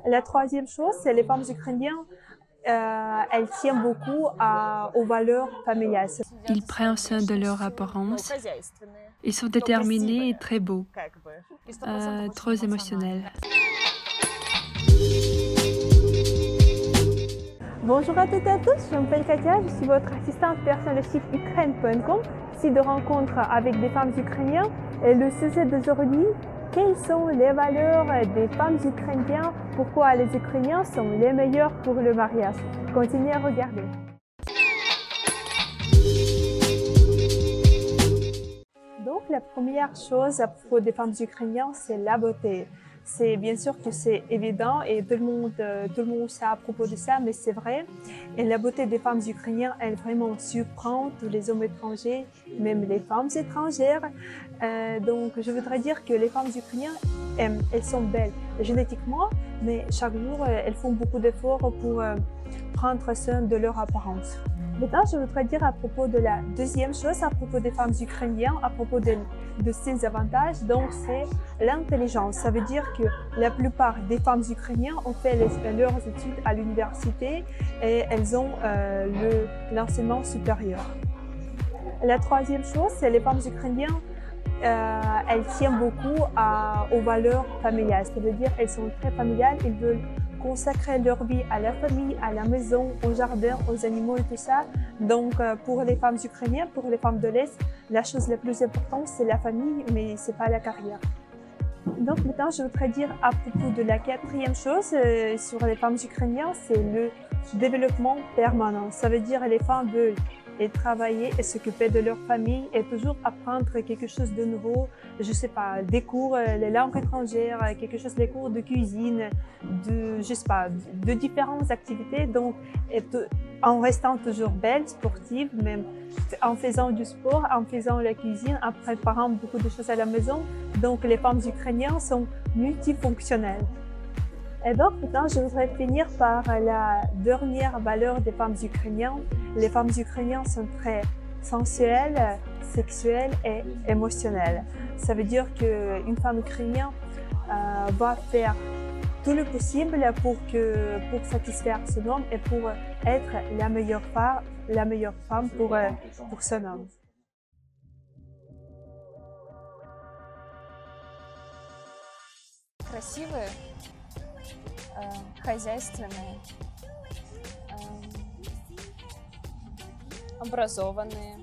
La troisième chose, c'est les femmes ukrainiennes, elles tiennent beaucoup aux valeurs familiales. Ils prennent soin de leur apparence. Ils sont déterminés et très beaux, trop émotionnels. Bonjour à toutes et à tous, je m'appelle Katia, je suis votre assistante personnelle sur site ukraine.com, site de rencontre avec des femmes ukrainiennes. Et le sujet d'aujourd'hui, quelles sont les valeurs des femmes ukrainiennes, pourquoi les Ukrainiens sont les meilleurs pour le mariage. Continuez à regarder. Donc la première chose à propos des femmes ukrainiennes, c'est la beauté. C'est bien sûr que c'est évident et tout le monde sait à propos de ça, mais c'est vrai. Et la beauté des femmes ukrainiennes, elle vraiment surprend tous les hommes étrangers, même les femmes étrangères. Donc je voudrais dire que les femmes ukrainiennes, elles sont belles génétiquement, mais chaque jour, elles font beaucoup d'efforts pour prendre soin de leur apparence. Maintenant, je voudrais dire à propos de la deuxième chose, à propos des femmes ukrainiennes, à propos de ces avantages, donc c'est l'intelligence. Ça veut dire que la plupart des femmes ukrainiennes ont fait leurs études à l'université et elles ont l'enseignement supérieur. La troisième chose, c'est les femmes ukrainiennes, elles tiennent beaucoup aux valeurs familiales. Ça veut dire qu'elles sont très familiales, ils veulent consacrer leur vie à la famille, à la maison, au jardin, aux animaux et tout ça. Donc, pour les femmes ukrainiennes, pour les femmes de l'Est, la chose la plus importante, c'est la famille, mais c'est pas la carrière. Donc, maintenant, je voudrais dire à propos de la quatrième chose sur les femmes ukrainiennes, c'est le développement permanent. Ça veut dire que les femmes veulent travailler et s'occuper de leur famille et toujours apprendre quelque chose de nouveau, je sais pas, des cours, les langues étrangères, quelque chose, les cours de cuisine, je sais pas, de différentes activités. Donc, en restant toujours belle, sportive, même en faisant du sport, en faisant la cuisine, en préparant beaucoup de choses à la maison. Donc, les femmes ukrainiennes sont multifonctionnelles. Et donc, maintenant, je voudrais finir par la dernière valeur des femmes ukrainiennes. Les femmes ukrainiennes sont très sensuelles, sexuelles et émotionnelles. Ça veut dire qu'une femme ukrainienne va faire tout le possible pour satisfaire son homme et pour être la meilleure femme pour son homme. Красивые, хозяйственные, образованные.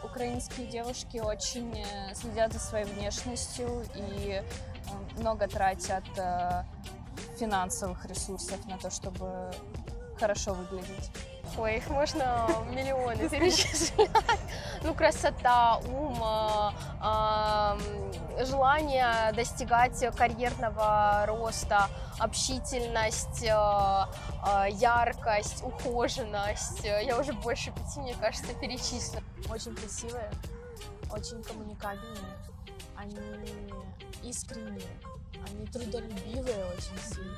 Украинские девушки очень следят за своей внешностью и много тратят финансовых ресурсов на то, чтобы хорошо выглядеть. Ой, их можно миллионы перечислять. Ну, красота, ум, желание достигать карьерного роста, общительность, яркость, ухоженность. Я уже больше 5, мне кажется, перечислила. Очень красивые, очень коммуникабельные, они искренние, они трудолюбивые очень сильно,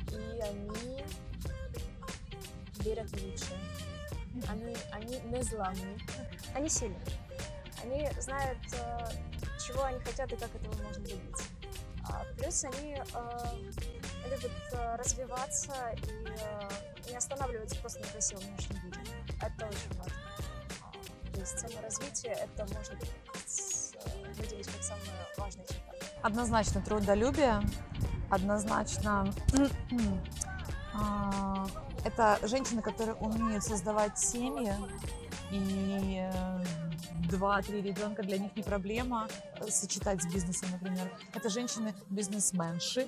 и они верят в лучшее. Они не зламные. Они сильные. Они знают, чего они хотят и как этого можно добиться. Плюс они любят развиваться и не останавливаться просто на красивом внешнем виде. Это очень важно. То есть саморазвитие, это можно выделить как самое важное черта. Однозначно трудолюбие, однозначно это женщины, которые умеют создавать семьи, и 2-3 ребенка для них не проблема сочетать с бизнесом, например. Это женщины-бизнесменши.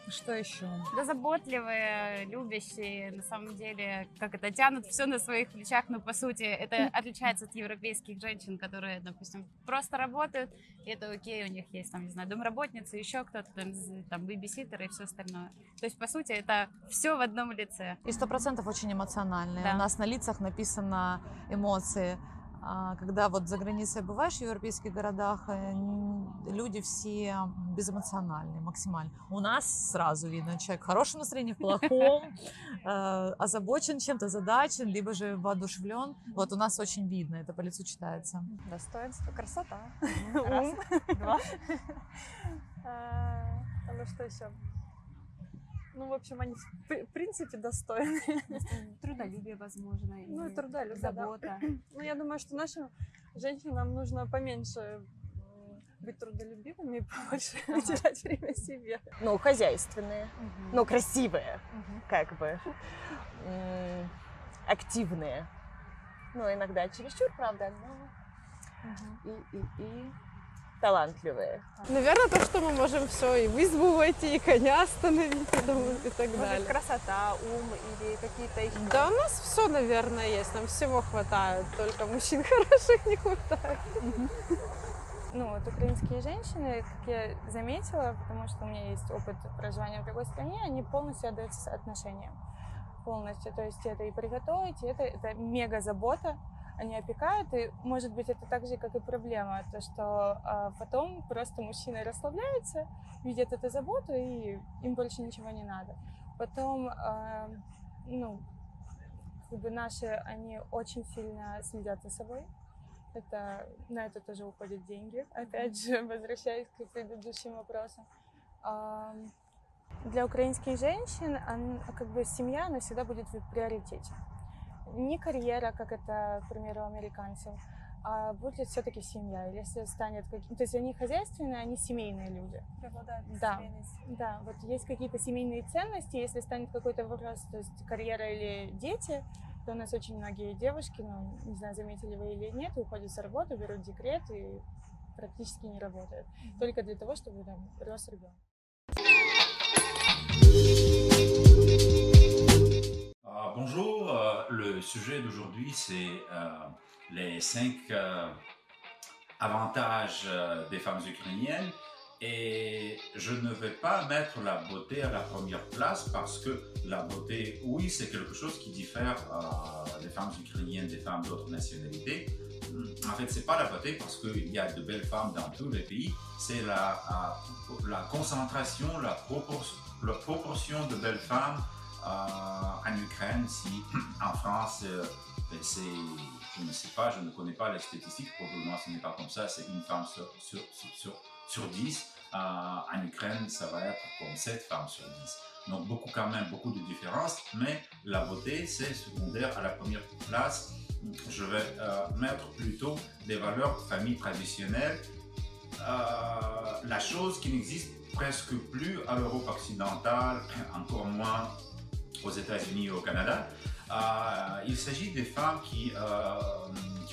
Что еще? Да, заботливые, любящие, на самом деле, как это, тянут все на своих плечах, но по сути это отличается от европейских женщин, которые, допустим, просто работают, и это окей, у них есть, там, не знаю, домработницы, еще кто-то, там, бэйбиситеры и все остальное. То есть, по сути, это все в одном лице. И 100% очень эмоциональные. Да. У нас на лицах написано эмоции. Когда вот за границей бываешь в европейских городах, люди все безэмоциональные максимально. У нас сразу видно, человек в хорошем настроении, в плохом, озабочен чем-то, озадачен, либо же воодушевлен. Вот у нас очень видно, это по лицу читается. Достоинство, красота. Раз, два. Ну что еще? Ну, в общем, они в принципе достойны. Трудолюбие, возможно, Ну, и или трудолюбие, забота. да. Ну, я думаю, что нашим женщинам нужно поменьше быть трудолюбивыми и побольше уделять время себе. Ну, хозяйственные, ну, красивые, как бы, активные. Ну, иногда чересчур, правда, но и талантливые. Наверное, то, что мы можем все и в избу войти, и коня остановить, и так Может, далее. красота, ум или какие-то еще... Да, у нас все, наверное, есть, нам всего хватает, только мужчин хороших не хватает. Ну, вот украинские женщины, как я заметила, потому что у меня есть опыт проживания в другой стране, они полностью отдаются отношениям. Полностью. То есть это и приготовить, и это мега забота. Они опекают, и, может быть, это так же, как и проблема, то, что потом просто мужчины расслабляются, видят эту заботу, и им больше ничего не надо. Потом, ну, как бы наши, они очень сильно следят за собой. На это тоже уходят деньги. Опять же, возвращаясь к предыдущим вопросам. Для украинских женщин как бы семья, она всегда будет в приоритете. Не карьера, как это, к примеру, у американцев, а будет все-таки семья. Если станет, то есть они хозяйственные, они семейные люди. Да, да. Вот есть какие-то семейные ценности. Если станет какой-то вопрос, то есть карьера или дети, то у нас очень многие девушки, ну, не знаю, заметили вы или нет, уходят с работы, берут декрет и практически не работают. Только для того, чтобы там рос ребенок. Bonjour, le sujet d'aujourd'hui c'est les 5 avantages des femmes ukrainiennes et je ne vais pas mettre la beauté à la première place parce que la beauté, oui, c'est quelque chose qui diffère des femmes ukrainiennes des femmes d'autres nationalités. En fait, c'est pas la beauté parce qu'il y a de belles femmes dans tous les pays, c'est la concentration, la proportion de belles femmes en Ukraine. Si en France, je ne sais pas, je ne connais pas les statistiques, probablement ce n'est pas comme ça, c'est une femme sur 10. En Ukraine, ça va être comme 7 femmes sur 10. Donc quand même beaucoup de différences, mais la beauté c'est secondaire. À la première place, je vais mettre plutôt des valeurs famille traditionnelles, la chose qui n'existe presque plus à l'Europe occidentale, encore moins aux États-Unis et au Canada. Il s'agit des femmes qui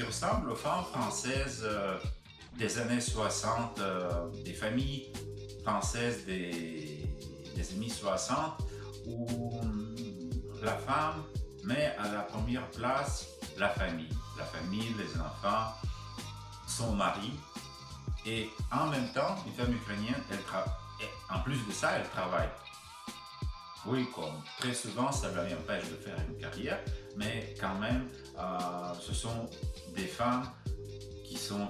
ressemblent aux femmes françaises des années 60, des familles françaises des années 60, où la femme met à la première place la famille, les enfants, son mari, et en même temps, une femme ukrainienne, en plus de ça, elle travaille. Oui, comme très souvent, ça lui empêche de faire une carrière, mais quand même, ce sont des femmes qui sont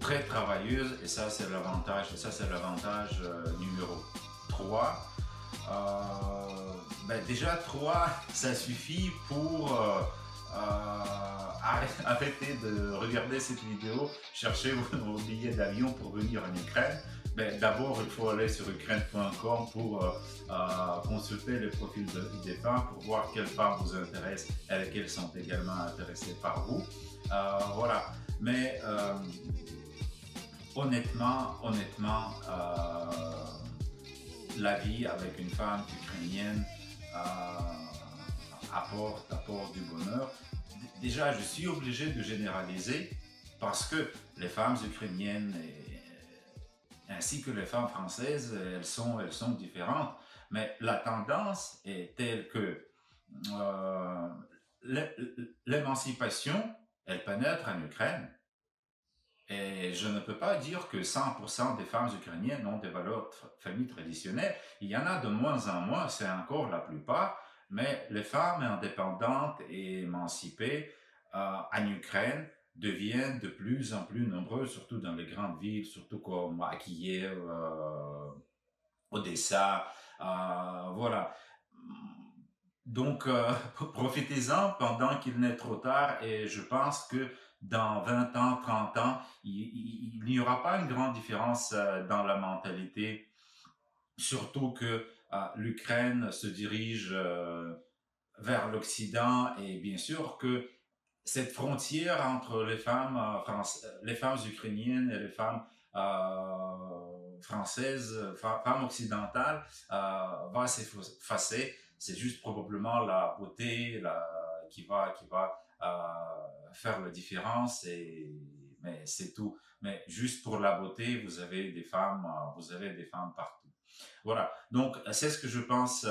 très travailleuses, et ça c'est l'avantage, numéro 3. Déjà 3, ça suffit pour arrêter de regarder cette vidéo, chercher vos billets d'avion pour venir en Ukraine. D'abord, il faut aller sur ukraine.com pour consulter les profils des femmes, pour voir quelles femmes vous intéressent et lesquelles sont également intéressées par vous. Voilà. Mais honnêtement, la vie avec une femme ukrainienne apporte du bonheur. Déjà, je suis obligé de généraliser parce que les femmes ukrainiennes ainsi que les femmes françaises, elles sont différentes. Mais la tendance est telle que l'émancipation, elle pénètre en Ukraine. Et je ne peux pas dire que 100% des femmes ukrainiennes ont des valeurs famille traditionnelles. Il y en a de moins en moins, c'est encore la plupart. Mais les femmes indépendantes et émancipées en Ukraine deviennent de plus en plus nombreux, surtout dans les grandes villes, surtout comme à Kiev, Odessa, voilà. Donc, profitez-en pendant qu'il n'est trop tard, et je pense que dans 20 ans, 30 ans, il n'y aura pas une grande différence dans la mentalité, surtout que l'Ukraine se dirige vers l'Occident, et bien sûr que cette frontière entre les femmes, les femmes ukrainiennes et les femmes françaises, femmes occidentales, va s'effacer. C'est juste probablement la beauté qui va faire la différence, mais c'est tout. Mais juste pour la beauté, vous avez des femmes partout. Voilà, donc c'est ce que je pense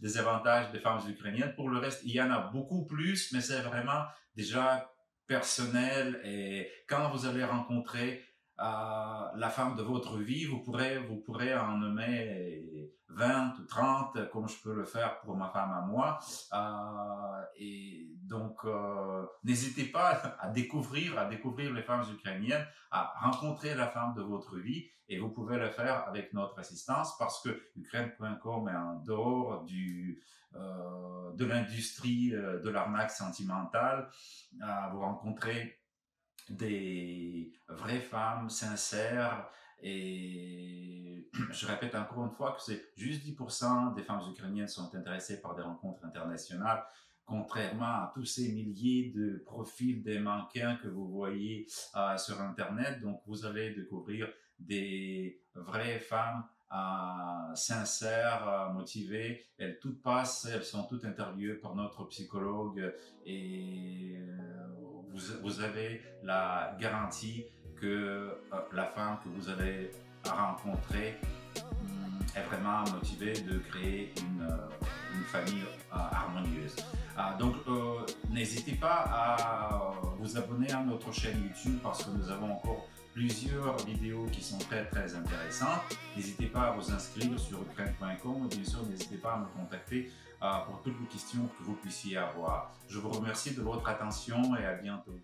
des avantages des femmes ukrainiennes. Pour le reste, il y en a beaucoup plus, mais c'est vraiment déjà personnel, et quand vous allez rencontrer la femme de votre vie, vous pourrez en nommer 20 ou 30, comme je peux le faire pour ma femme à moi. Et donc, n'hésitez pas à découvrir les femmes ukrainiennes, à rencontrer la femme de votre vie, et vous pouvez le faire avec notre assistance, parce que Ukraine.com est en dehors de l'industrie de l'arnaque sentimentale. Vous rencontrez des vraies femmes sincères, et je répète encore une fois que c'est juste 10% des femmes ukrainiennes sont intéressées par des rencontres internationales, contrairement à tous ces milliers de profils des mannequins que vous voyez sur Internet. Donc, vous allez découvrir des vraies femmes sincères, motivées. Elles sont toutes interviewées par notre psychologue, et vous avez la garantie que la femme que vous allez rencontrer est vraiment motivée de créer une famille harmonieuse. Donc, n'hésitez pas à vous abonner à notre chaîne YouTube, parce que nous avons encore plusieurs vidéos qui sont très très intéressantes. N'hésitez pas à vous inscrire sur Ukraine.com, et bien sûr n'hésitez pas à me contacter pour toutes les questions que vous puissiez avoir. Je vous remercie de votre attention, et à bientôt.